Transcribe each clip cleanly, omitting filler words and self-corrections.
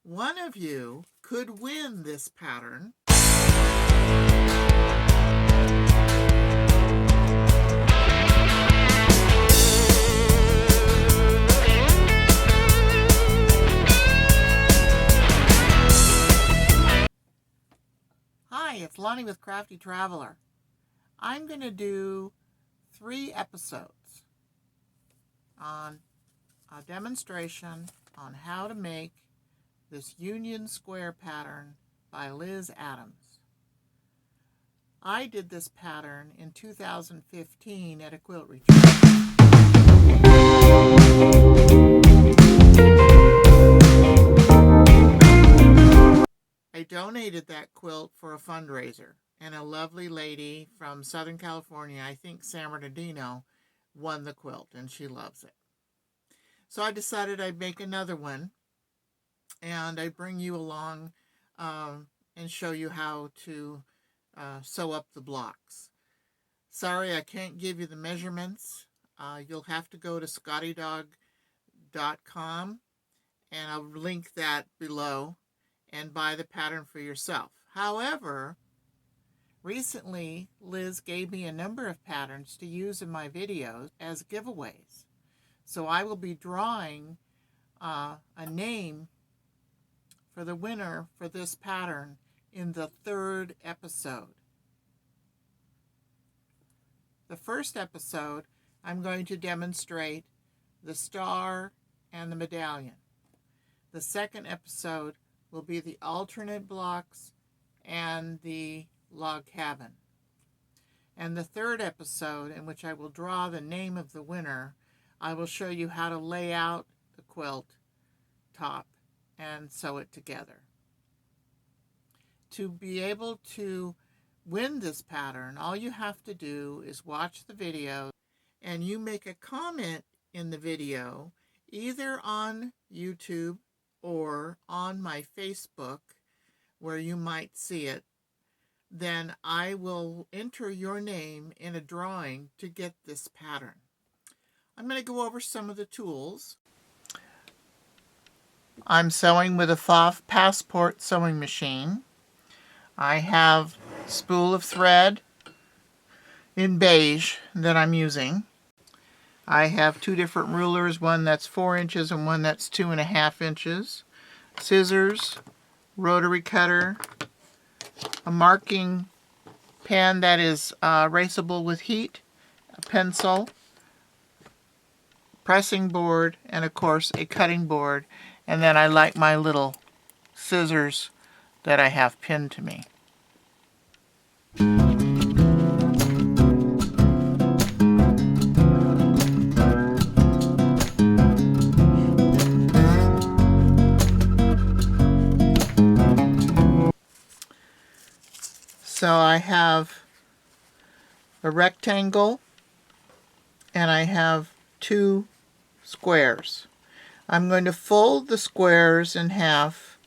One of you could win this pattern. Hi, it's Lonnie with Crafty Traveler. I'm going to do 3 episodes on a demonstration on how to make this Union Square pattern by Liz Adams. I did this pattern in 2015 at a quilt retreat. I donated that quilt for a fundraiser, and a lovely lady from Southern California, I think San Bernardino, won the quilt, and she loves it. So I decided I'd make another one, and I bring you along and show you how to sew up the blocks. Sorry, I can't give you the measurements. You'll have to go to scottiedog.com, and I'll link that below, and buy the pattern for yourself. However, recently Liz gave me a number of patterns to use in my videos as giveaways. So I will be drawing a name for the winner for this pattern in the 3rd episode. The first episode, I'm going to demonstrate the star and the medallion. The second episode will be the alternate blocks and the log cabin. And the 3rd episode, in which I will draw the name of the winner, I will show you how to lay out the quilt top and sew it together. To be able to win this pattern, all you have to do is watch the video, and you make a comment in the video, either on YouTube or on my Facebook, where you might see it. Then I will enter your name in a drawing to get this pattern. I'm going to go over some of the tools. I'm sewing with a Pfaff Passport sewing machine. I have a spool of thread in beige that I'm using. I have 2 different rulers, one that's 4 inches and one that's 2.5 inches. Scissors, rotary cutter, a marking pen that is erasable with heat, a pencil, pressing board, and of course a cutting board. And then I like my little scissors that I have pinned to me. So I have a rectangle and I have 2 squares. I'm going to fold the squares in half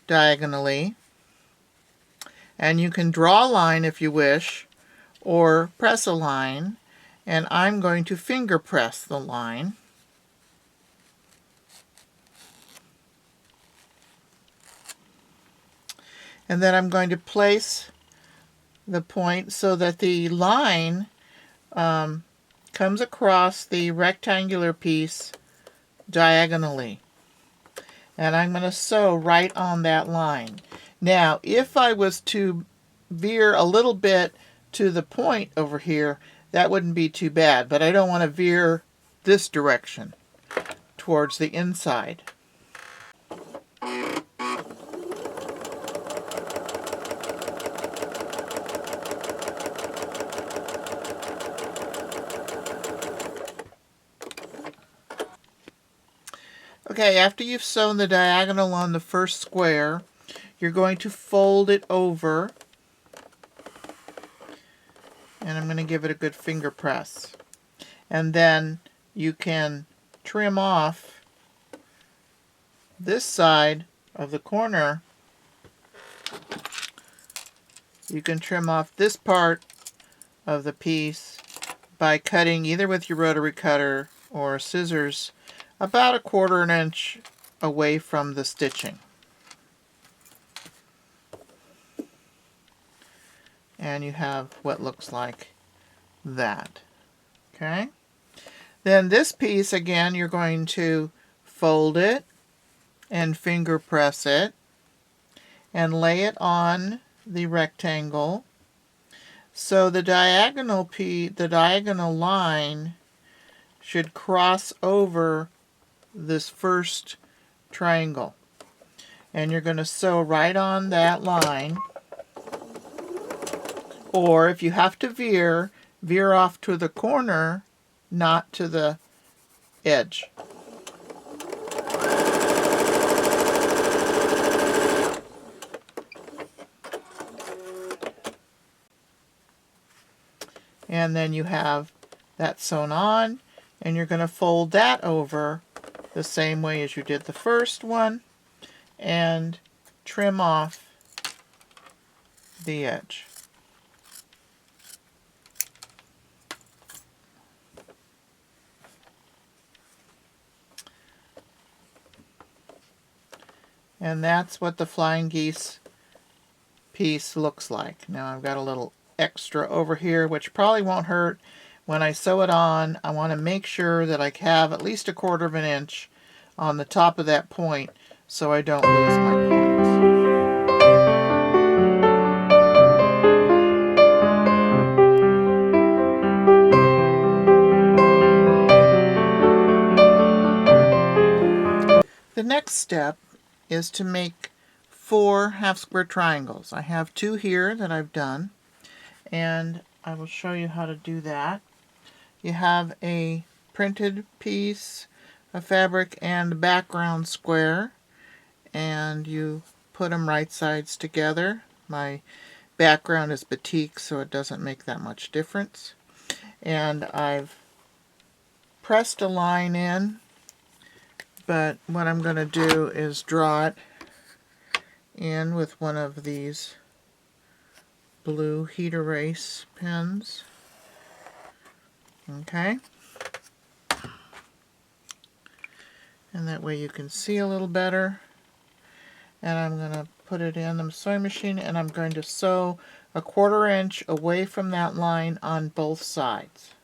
diagonally, and you can draw a line if you wish or press a line, and I'm going to finger press the line. And then I'm going to place the point so that the line comes across the rectangular piece diagonally. And I'm going to sew right on that line. Now, if I was to veer a little bit to the point over here, that wouldn't be too bad, but I don't want to veer this direction towards the inside. Okay, after you've sewn the diagonal on the first square, you're going to fold it over, and I'm going to give it a good finger press. And then you can trim off this side of the corner. You can trim off this part of the piece by cutting either with your rotary cutter or scissors about 1/4 inch away from the stitching. and you have what looks like that. Okay? Then this piece, again, you're going to fold it and finger press it and lay it on the rectangle. So the diagonal line should cross over this first triangle. And you're going to sew right on that line. Or if you have to veer off to the corner, not to the edge. And then you have that sewn on, and you're going to fold that over the same way as you did the first one and trim off the edge. And that's what the flying geese piece looks like. Now I've got a little extra over here, which probably won't hurt. When I sew it on, I want to make sure that I have at least 1/4 of an inch on the top of that point so I don't lose my points. The next step is to make 4 half-square triangles. I have 2 here that I've done, and I will show you how to do that. You have a printed piece of fabric and a background square, and you put them right sides together. My background is batik, so it doesn't make that much difference. And I've pressed a line in, but what I'm going to do is draw it in with one of these blue heat erase pens. Okay. And that way you can see a little better. And I'm going to put it in the sewing machine, and I'm going to sew 1/4 inch away from that line on both sides.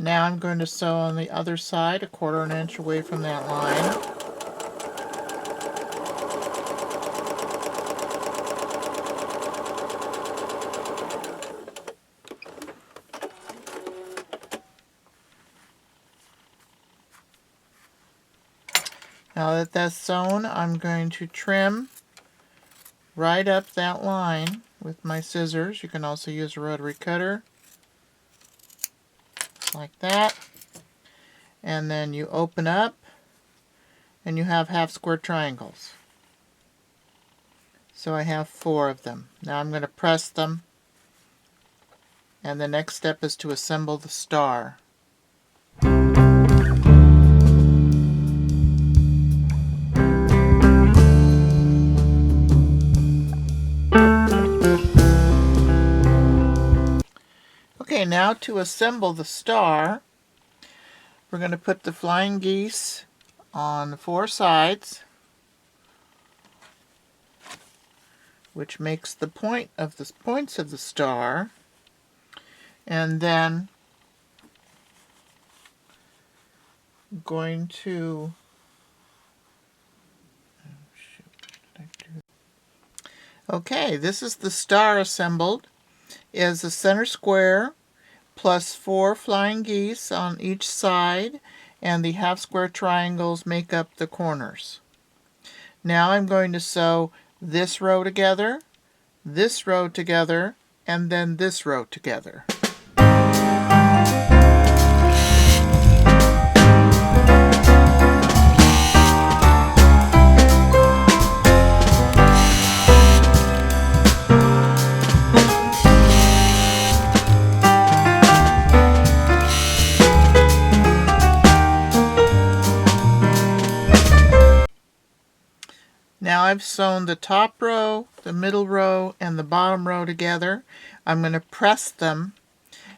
Now I'm going to sew on the other side 1/4 inch away from that line. Now that that's sewn, I'm going to trim right up that line with my scissors. You can also use a rotary cutter, like that. And then you open up, and you have half-square triangles. So I have 4 of them. Now I'm going to press them, and the next step is to assemble the star. Okay, now to assemble the star, we're going to put the flying geese on the 4 sides, which makes the points of the star, and then I'm going to okay, this is the star assembled. Is the center square plus 4 flying geese on each side, and the half square triangles make up the corners. Now I'm going to sew this row together, and then this row together. Now I've sewn the top row, the middle row, and the bottom row together. I'm going to press them,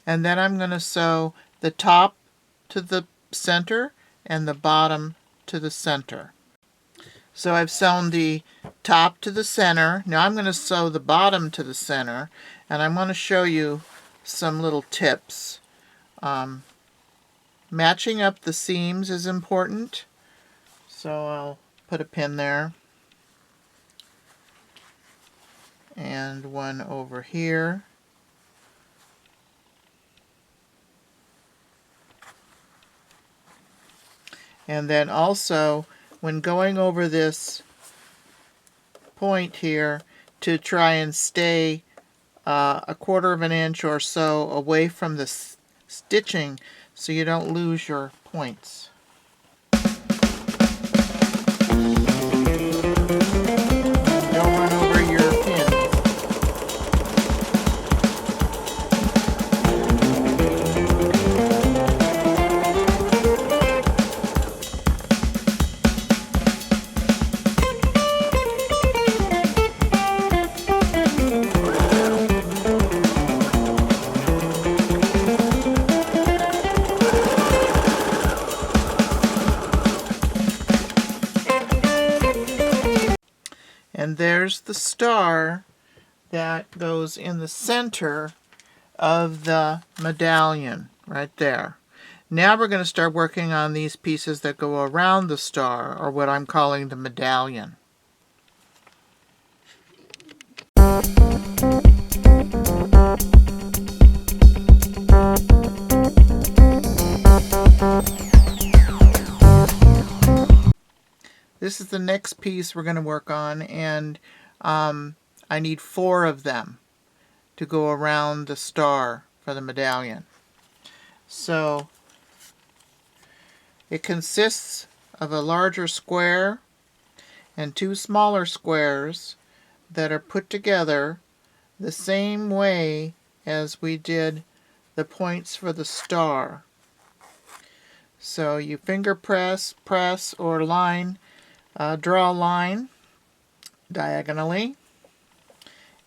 and then I'm going to sew the top to the center and the bottom to the center. So I've sewn the top to the center. Now I'm going to sew the bottom to the center, and I'm going to show you some little tips. Matching up the seams is important, so I'll put a pin there and one over here. And then also, when going over this point here, to try and stay a 1/4 of an inch or so away from the stitching so you don't lose your points. Don't run over your pins. And there's the star that goes in the center of the medallion, right there. Now we're going to start working on these pieces that go around the star, or what I'm calling the medallion. This is the next piece we're going to work on, and I need 4 of them to go around the star for the medallion. So it consists of a larger square and 2 smaller squares that are put together the same way as we did the points for the star. So you finger press, or line, draw a line diagonally,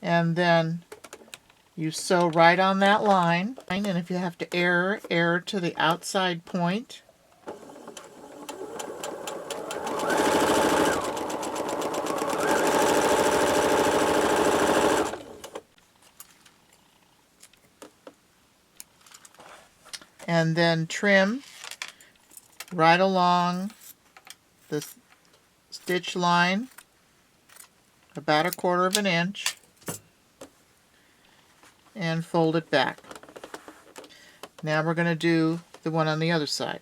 and then you sew right on that line. And if you have to err to the outside point. And then trim right along the stitch line about a 1/4 of an inch and fold it back. Now we're going to do the one on the other side.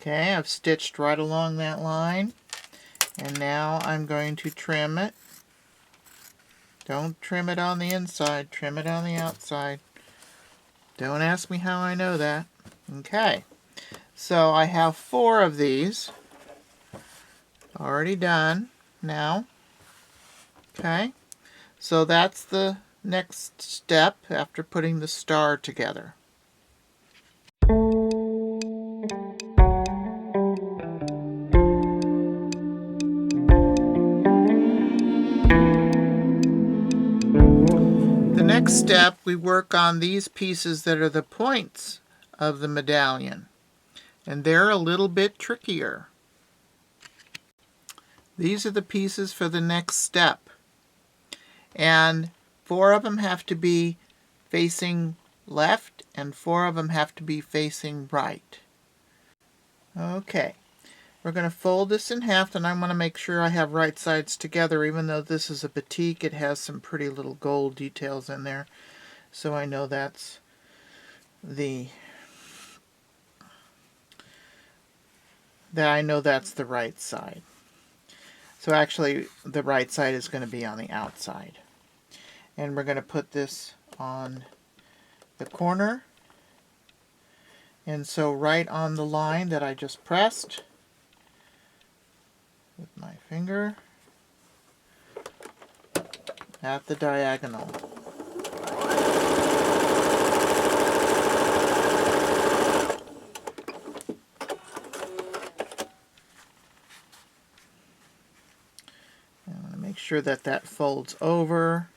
Okay, I've stitched right along that line, and now I'm going to trim it. Don't trim it on the inside, trim it on the outside. Don't ask me how I know that. Okay, so I have 4 of these already done now. Okay, so that's the next step after putting the star together. Next step, we work on these pieces that are the points of the medallion, and they're a little bit trickier. These are the pieces for the next step, and 4 of them have to be facing left and 4 of them have to be facing right. Okay, we're going to fold this in half, and I'm going to make sure I have right sides together. Even though this is a batik, it has some pretty little gold details in there, so I know that's the right side. So actually the right side is going to be on the outside. And we're going to put this on the corner. And so right on the line that I just pressed with my finger at the diagonal. I'm going to make sure that that folds over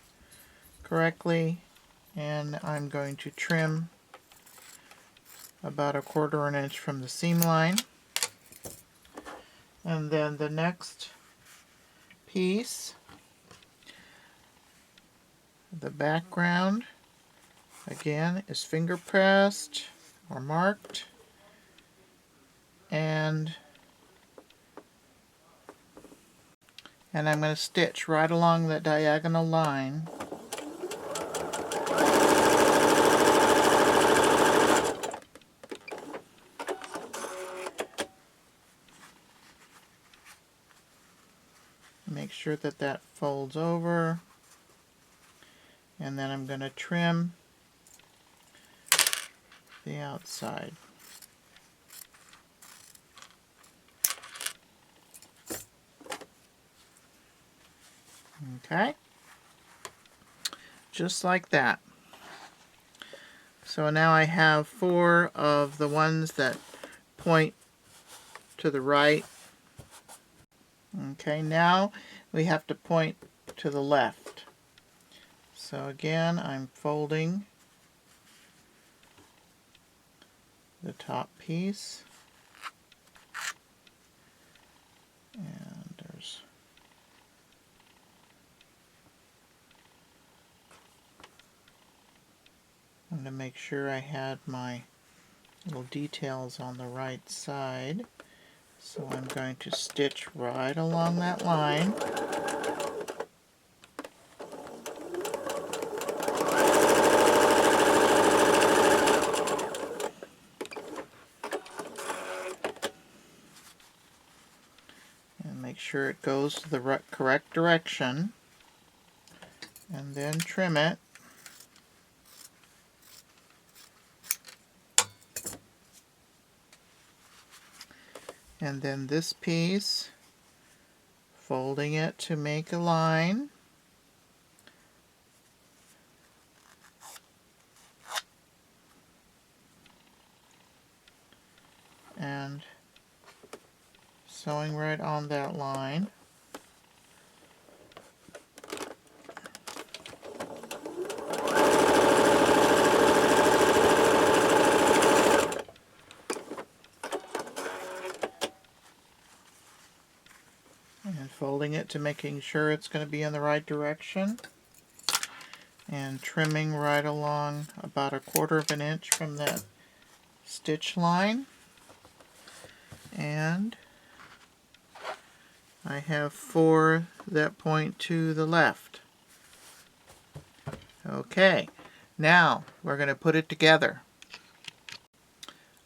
correctly, and I'm going to trim about 1/4 inch from the seam line. And then the next piece, the background, again, is finger pressed or marked, and I'm going to stitch right along that diagonal line. Make sure that that folds over, and then I'm going to trim the outside. Okay, just like that. So now I have 4 of the ones that point to the right. Okay, now we have to point to the left. So again, I'm folding the top piece, and there's I'm going to make sure I had my little details on the right side. So I'm going to stitch right along that line. And make sure it goes to the correct direction. And then trim it. And then this piece, folding it to make a line. And sewing right on that line. And folding it to making sure it's going to be in the right direction. And trimming right along about 1/4 inch from that stitch line. And I have 4 that point to the left. Okay, now we're going to put it together.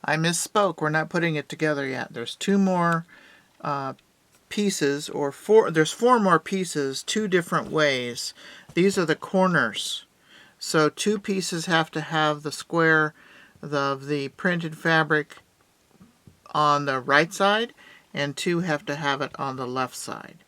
I misspoke, we're not putting it together yet. There's 2 more pieces, or 4, there's 4 more pieces, 2 different ways. These are the corners. So 2 pieces have to have the square of the printed fabric on the right side, and 2 have to have it on the left side.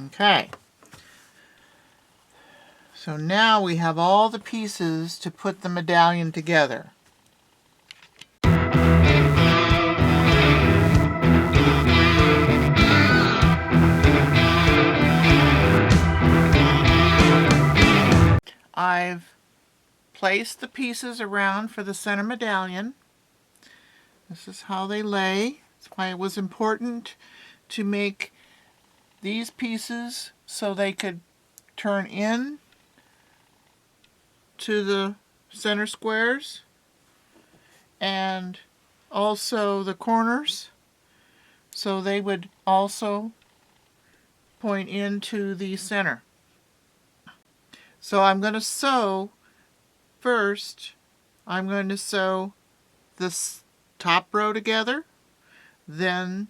Okay, so now we have all the pieces to put the medallion together. I've place the pieces around for the center medallion. This is how they lay. That's why it was important to make these pieces so they could turn in to the center squares, and also the corners, so they would also point into the center. So I'm going to sew first. I'm going to sew this top row together, then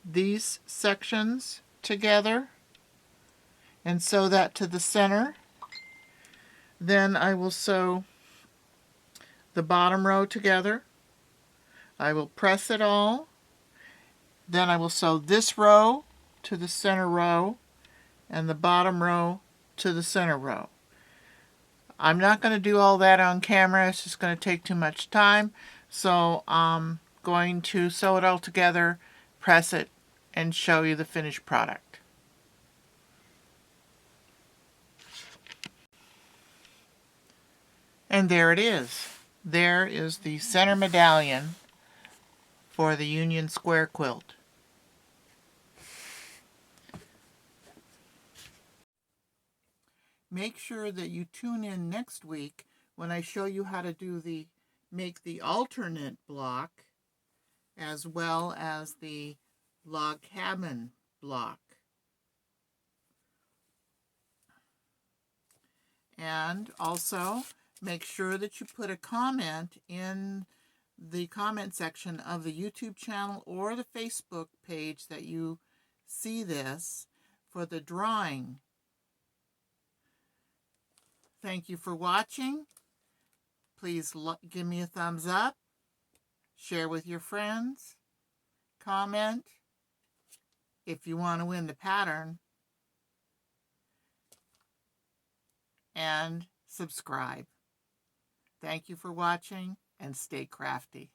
these sections together, and sew that to the center. Then I will sew the bottom row together. I will press it all. Then I will sew this row to the center row and the bottom row to the center row. I'm not going to do all that on camera. It's just going to take too much time. So I'm going to sew it all together, press it, and show you the finished product. And there it is. There is the center medallion for the Union Square quilt. Make sure that you tune in next week when I show you how to make the alternate block as well as the log cabin block. And also make sure that you put a comment in the comment section of the YouTube channel or the Facebook page that you see this for the drawing. Thank you for watching. Please give me a thumbs up, share with your friends, comment if you want to win the pattern, and subscribe. Thank you for watching, and stay crafty.